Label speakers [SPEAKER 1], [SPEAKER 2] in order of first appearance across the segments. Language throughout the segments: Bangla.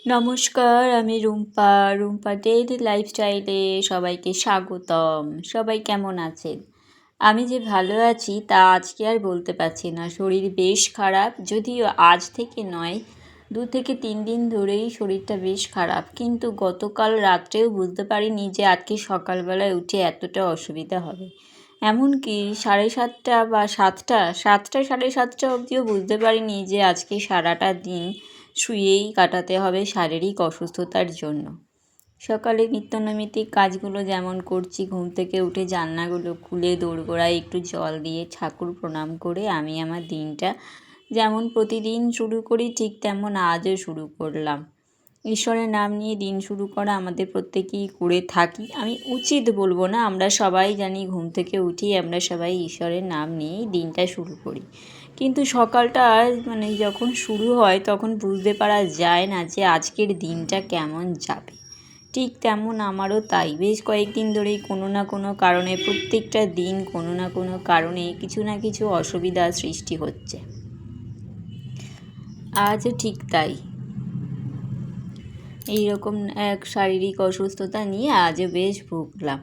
[SPEAKER 1] নমস্কার, আমি রুম্পা ডেইলি লাইফস্টাইলে সবাইকে স্বাগতম। সবাই কেমন আছেন? আমি যে ভালো আছি তা আজকে আর বলতে পারছি না। শরীর বেশ খারাপ, যদিও আজ থেকে নয়, 2 থেকে 3 দিন ধরেই শরীরটা বেশ খারাপ। কিন্তু গতকাল রাত্রেও বুঝতে পারিনি যে আজকে সকালবেলায় উঠে এতটা অসুবিধা হবে। এমনকি 7:30 বা 7টা 7:30 অবধিও বুঝতে পারিনি যে আজকে সারাটা দিন শুয়েই কাটাতে হবে শারীরিক অসুস্থতার জন্য। সকালে নিত্যনৈমিত্তিক কাজগুলো যেমন করছি, ঘুম থেকে উঠে জানলাগুলো খুলে দোরগোড়ায় একটু জল দিয়ে ঠাকুর প্রণাম করে আমি আমার দিনটা যেমন প্রতিদিন শুরু করি ঠিক তেমন আজও শুরু করলাম। ঈশ্বরের নাম নিয়ে দিন শুরু করা আমাদের প্রত্যেকেই করে থাকি। আমি উচিত বলবো না, আমরা সবাই জানি ঘুম থেকে উঠি আমরা সবাই ঈশ্বরের নাম নিয়েই দিনটা শুরু করি। কিন্তু সকালটা যখন শুরু হয় তখন বুঝতে পারা যায় না যে আজকের দিনটা কেমন যাবে। ঠিক তেমন আমারও তাই। বেশ কয়েকদিন ধরেই কোনো না কোনো কারণে প্রত্যেকটা দিন কোনো না কোনো কারণে কিছু না কিছু অসুবিধার সৃষ্টি হচ্ছে। আজও ঠিক তাই। এইরকম এক শারীরিক অসুস্থতা নিয়ে আজও বেশ ভুগলাম।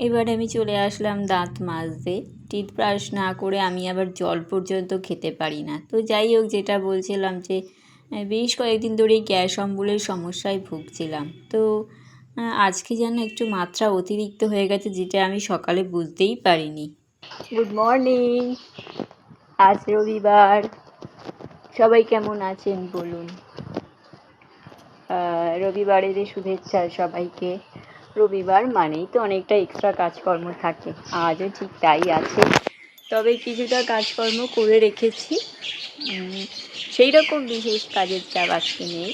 [SPEAKER 1] এবার আমি চলে আসলাম দাঁত মাজতে। টুথব্রাশ না করে আমি আবার জল পর্যন্ত খেতে পারি না। তো যাই হোক, যেটা বলছিলাম যে বেশ কয়েকদিন ধরেই গ্যাস অম্বলের সমস্যায় ভুগছিলাম। তো আজকে যেন একটু মাত্রা অতিরিক্ত হয়ে গেছে, যেটা আমি সকালে বুঝতেই পারিনি। গুড মর্নিং, আজ রবিবার। সবাই কেমন আছেন বলুন। রবিবারের শুভেচ্ছা সবাইকে। রবিবার মানেই তো অনেকটা এক্সট্রা কাজকর্ম থাকে, আজও ঠিক তাই আছে। তবে কিছুটা কাজকর্ম করে রেখেছি, সেই রকম বিশেষ কাজের চাপ আজকে নেই।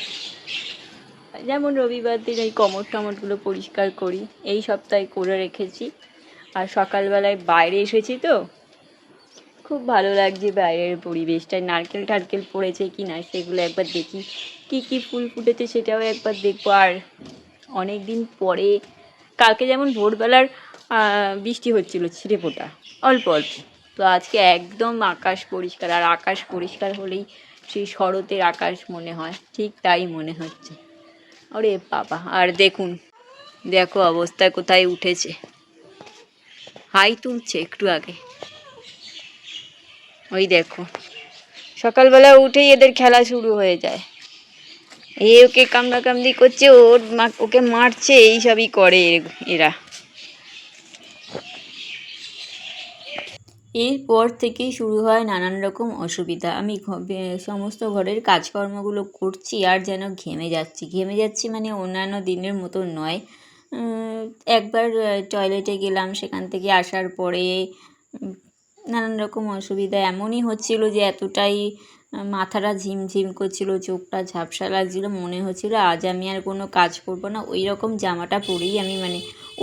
[SPEAKER 1] যেমন রবিবার দিন এই কমোড পরিষ্কার করি, এই সপ্তাহে করে রেখেছি। আর সকালবেলায় বাইরে এসেছি তো খুব ভালো লাগছে বাইরের পরিবেশটা। নারকেল টারকেল পড়েছে কি না সেগুলো একবার দেখি, কি কি ফুল ফুটেছে সেটাও একবার দেখবো। আর অনেক দিন পরে কালকে যেমন ভোরবেলার বৃষ্টি হচ্ছিল ছিটেফোঁটা অল্প অল্প, তো আজকে একদম আকাশ পরিষ্কার। আর আকাশ পরিষ্কার হলেই সেই শরতের আকাশ মনে হয়, ঠিক তাই মনে হচ্ছে। আরে বাবা, আর দেখো অবস্থায় কোথায় উঠেছে, হাই তুলছে একটু আগে। ওই দেখো, সকালবেলা উঠেই এদের খেলা শুরু হয়ে যায়। ওকে কামড়াকামড়ি করছে, ওকে মারছে, এইসবই করে এরা। এরপর থেকেই শুরু হয় নানান রকম অসুবিধা। আমি সমস্ত ঘরের কাজকর্মগুলো করছি আর যেন ঘেমে যাচ্ছি মানে অন্যান্য দিনের মতো নয়। একবার টয়লেটে গেলাম, সেখান থেকে আসার পরে নানান রকম অসুবিধা এমনই হচ্ছিল যে এতটাই মাথাটা ঝিমঝিম করছিল, চোখটা ঝাপসা লাগছিল, মনে হচ্ছিল আজ আমি আর কোনো কাজ করবো না। ওই রকম জামাটা পরেই আমি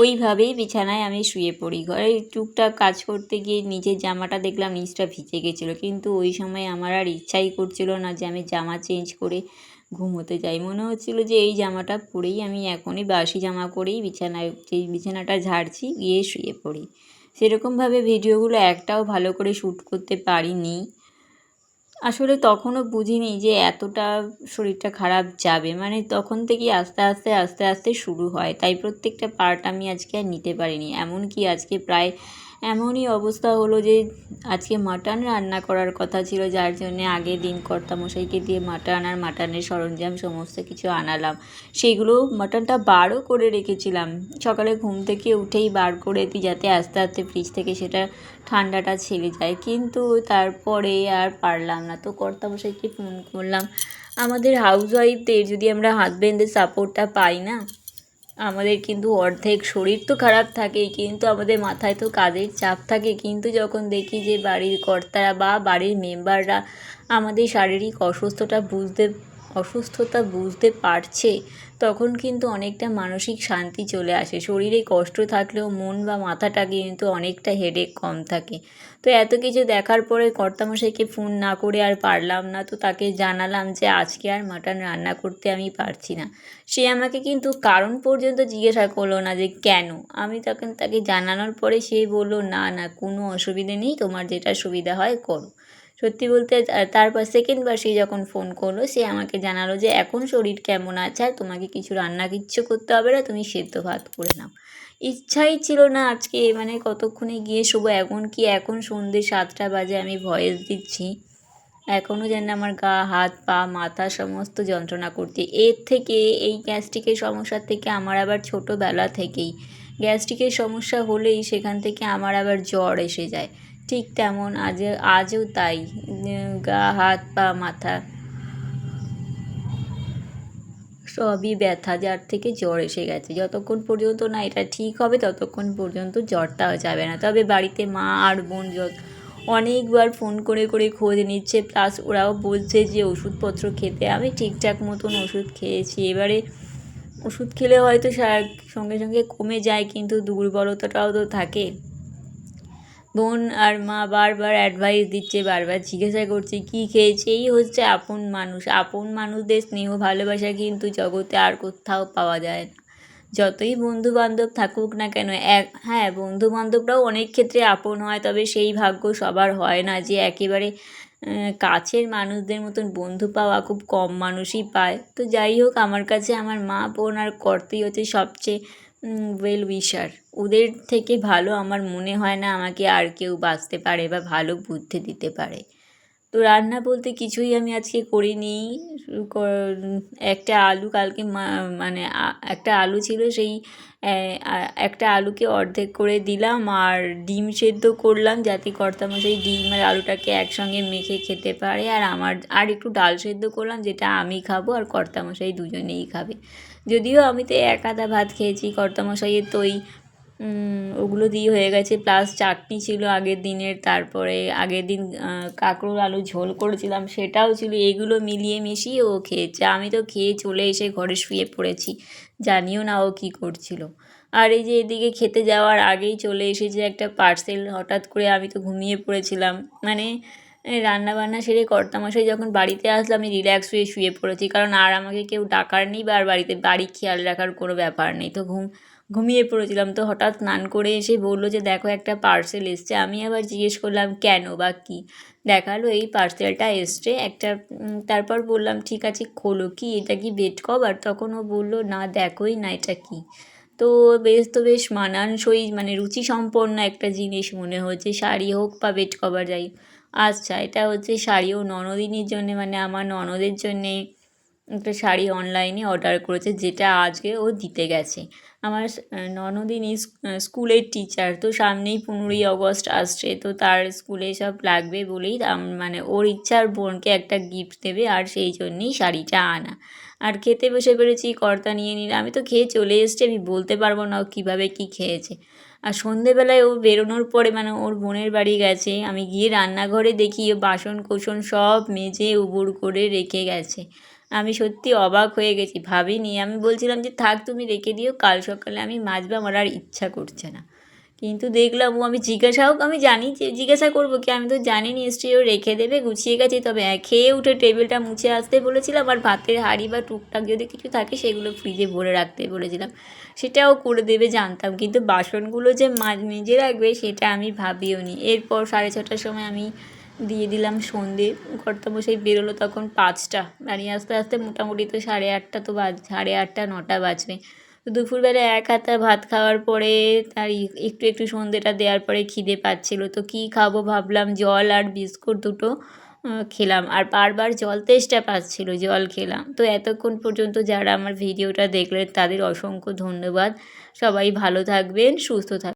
[SPEAKER 1] ওইভাবেই বিছানায় আমি শুয়ে পড়ি। ঘরে টুকটাক কাজ করতে গিয়ে নিজের জামাটা দেখলাম নিচটা ভিজে গেছিলো, কিন্তু ওই সময় আমার আর ইচ্ছাই করছিল না যে আমি জামা চেঞ্জ করে ঘুমোতে যাই। মনে হচ্ছিলো যে এই জামাটা পরেই আমি এখনই বাসি জামা করেই বিছানাটা ঝাড়ছি, গিয়ে শুয়ে পড়ি। সেরকমভাবে ভিডিওগুলো একটাও ভালো করে শ্যুট করতে পারিনি। আসলে তখনও বুঝিনি যে এতটা শরীরটা খারাপ যাবে, তখন থেকেই আস্তে আস্তে শুরু হয়। তাই প্রত্যেকটা পার্ট আমি আজকে আর নিতে পারিনি। এমনকি আজকে প্রায় এমনই অবস্থা হলো যে আজকে মাটন রান্না করার কথা ছিল, যার জন্যে আগের দিন কর্তামশাইকে দিয়ে মাটন আর মাটনের সরঞ্জাম সমস্ত কিছু আনালাম। সেগুলোও মাটনটা বারও করে রেখেছিলাম, সকালে ঘুম থেকে উঠেই বার করে দিই যাতে আস্তে ফ্রিজ থেকে সেটা ঠান্ডাটা ছেড়ে যায়। কিন্তু তারপরে আর পারলাম না, তো কর্তামশাইকে ফোন করলাম। আমাদের হাউসওয়াইফদের যদি আমরা হাজব্যান্ডের সাপোর্টটা পাই না, আমাদের কিন্তু অর্ধেক শরীর তো খারাপ থাকেই, কিন্তু আমাদের মাথায় তো কাজের চাপ থাকে। কিন্তু যখন দেখি যে বাড়ির কর্তারা বা বাড়ির মেম্বাররা আমাদের শারীরিক অসুস্থতা বুঝতে পারছে, তখন কিন্তু অনেকটা মানসিক শান্তি চলে আসে। শরীরে কষ্ট থাকলেও মন বা মাথাটা কিন্তু অনেকটা হেডেক কম থাকে। তো এত কিছু দেখার পরে কর্তামশাইকে ফোন না করে আর পারলাম না, তো তাকে জানালাম যে আজকে আর মাটন রান্না করতে আমি পারছি না। সে আমাকে কিন্তু কারণ পর্যন্ত জিজ্ঞাসা করলো না যে কেন। আমি তখন তাকে জানানোর পরে সে বললো না কোনো অসুবিধে নেই, তোমার যেটা সুবিধা হয় করো। সত্যি বলতে তারপর সেকেন্ডবার সে যখন ফোন করলো, সে আমাকে জানালো যে এখন শরীর কেমন আছে আর তোমাকে কিছু রান্না কিচ্ছু করতে হবে না, তুমি সেদ্ধ ভাত করে নাও। ইচ্ছাই ছিল না আজকে, মানে কতক্ষণে গিয়ে শোবো, এখন সন্ধ্যে 7টা বাজে, আমি ভয়েস দিচ্ছি, এখনও যেন আমার গা হাত পা মাথা সমস্ত যন্ত্রণা করছে। এর থেকে এই গ্যাস্ট্রিকের সমস্যার থেকে আমার আবার ছোটোবেলা থেকেই গ্যাস্ট্রিকের সমস্যা হলেই সেখান থেকে আমার আবার জ্বর এসে যায়। ঠিক তেমন আজও তাই, গা হাত পা মাথা সবই ব্যথা, যার থেকে জ্বর এসে গেছে। যতক্ষণ পর্যন্ত না এটা ঠিক হবে ততক্ষণ পর্যন্ত জ্বরটা যাবে না। তবে বাড়িতে মা আর বোন অনেকবার ফোন করে করে খোঁজ নিচ্ছে, প্লাস ওরাও বলছে যে ওষুধপত্র খেতে। আমি ঠিকঠাক মতন ওষুধ খেয়েছি, এবারে ওষুধ খেলে হয়তো সঙ্গে সঙ্গে কমে যায়, কিন্তু দুর্বলতাটাও তো থাকে। বোন আর মা বারবার অ্যাডভাইস দিচ্ছে, বারবার জিজ্ঞাসা করছে কী খেয়েছে। এই হচ্ছে আপন মানুষ, আপন মানুষদের স্নেহ ভালোবাসা কিন্তু জগতে আর কোথাও পাওয়া যায় না। যতই বন্ধুবান্ধব থাকুক না কেন, হ্যাঁ, বন্ধুবান্ধবরাও অনেক ক্ষেত্রে আপন হয়, তবে সেই ভাগ্য সবার হয় না যে একেবারে কাছের মানুষদের মতন বন্ধু পাওয়া খুব কম মানুষই পায়। তো যাই হোক, আমার কাছে আমার মা বোন আর কর্তাই হচ্ছে সবচেয়ে ওয়েল উইশার। ওদের থেকে ভালো আমার মনে হয় না আমাকে আর কেউ বাঁচতে পারে বা ভালো বুদ্ধি দিতে পারে। তো রান্না বলতে কিছুই আমি আজকে করিনি। একটা আলু কালকে মানে একটা আলু ছিল, সেই একটা আলুকে অর্ধেক করে দিলাম আর ডিম সেদ্ধ করলাম, যাতে কর্তামশাই ডিম আর আলুটাকে একসঙ্গে মেখে খেতে পারে। আর একটু ডাল সেদ্ধ করলাম, যেটা আমি খাবো আর কর্তামশাই দুজনেই খাবে। যদিও আমি তো এক আধা ভাত খেয়েছি, কর্তামশাইয়ের তো ওগুলো দিয়ে হয়ে গেছে, প্লাস চাটনি ছিল আগের দিনের, তারপরে আগের দিন কাঁকরোল আলু ঝোল করেছিলাম সেটাও ছিল। এগুলো মিলিয়ে মিশিয়ে ও খেয়েছে। আমি তো খেয়ে চলে এসে ঘরে শুয়ে পড়েছি, জানিও না ও কী করছিল। আর এই যে এদিকে খেতে যাওয়ার আগেই চলে এসেছে একটা পার্সেল, হঠাৎ করে আমি তো ঘুমিয়ে পড়েছিলাম, মানে রান্নাবান্না সেরে কর্তামশাই যখন বাড়িতে আসলো আমি রিল্যাক্স হয়ে শুয়ে পড়েছি, কারণ আর আমাকে কেউ ডাকার নেই বা আর বাড়ি খেয়াল রাখার কোনো ব্যাপার নেই। তো ঘুমিয়ে পড়েছিলাম। তো হঠাৎ স্নান করে এসে বললো যে দেখো একটা পার্সেল এসছে। আমি আবার জিজ্ঞেস করলাম কেন বা কী, দেখালো এই পার্সেলটা এসছে একটা। তারপর বললাম ঠিক আছে খোলো, কি এটা কি বেড কভার? তখন ও বললো না দেখোই না এটা কী। তো বেশ মানানসই, মানে রুচিসম্পন্ন একটা জিনিস মনে হচ্ছে, শাড়ি হোক বা বেড কভার যাই। আচ্ছা, এটা হচ্ছে শাড়ি, ও ননদিনীর জন্যে, মানে আমার ননদের জন্যে একটা শাড়ি অনলাইনে অর্ডার করেছে, যেটা আজকে ও দিতে গেছে। আমার ননদিনী স্কুলের টিচার, তো সামনেই 15ই আগস্ট আসছে, তো তার স্কুলে সব লাগবে বলেই মানে ওর ইচ্ছার বোনকে একটা গিফট দেবে, আর সেই জন্যেই শাড়িটা আনা। আর খেতে বসে পেরেছি, কর্তা নিয়ে নিলে আমি তো খেয়ে চলে এসেছি, আমি বলতে পারবো না ও কীভাবে কী খেয়েছে। আর সন্ধেবেলায় ও বেরোনোর পরে, মানে ওর বোনের বাড়ি গেছে, আমি গিয়ে রান্নাঘরে দেখি ও বাসন কোসন সব মেজে উবুড় করে রেখে গেছে। আমি সত্যি অবাক হয়ে গেছি, ভাবিনি। আমি বলছিলাম যে থাক তুমি রেখে দিও, কাল সকালে আমি মাজবো, আমার আর ইচ্ছা করছে না। কিন্তু দেখলাম আমি আমি জানি যে জিজ্ঞাসা করবো কি, আমি তো জানি নিশ্চয়ই ও রেখে দেবে, গুছিয়ে গেছে। তবে খেয়ে উঠে টেবিলটা মুছে আসতে বলেছিলাম, আর ভাতের হাঁড়ি বা টুকটাক যদি কিছু থাকে সেগুলো ফ্রিজে ভরে রাখতে বলেছিলাম, সেটাও করে দেবে জানতাম, কিন্তু বাসনগুলো যে মেজে রাখবে সেটা আমি ভাবিও নি। এরপর 6:30টার সময় আমি দিয়ে দিলাম সন্ধে। কর্তামশাই বেরোলো তখন 5টা, বাড়ি আস্তে আস্তে মোটামুটি তো 8:30 তো 8:30 9টা বাজবে। তো দুপুরবেলা এক হাতা ভাত খাওয়ার পরে তার একটু একটু সন্ধেটা দেওয়ার পরে খিদে পাচ্ছিলো, তো কী খাবো ভাবলাম জল আর বিস্কুট দুটো খেলাম, আর বারবার জল তেষ্টা পাচ্ছিলো, জল খেলাম। তো এতক্ষণ পর্যন্ত যারা আমার ভিডিওটা দেখলেন তাদের অসংখ্য ধন্যবাদ। সবাই ভালো থাকবেন, সুস্থ থাকবেন।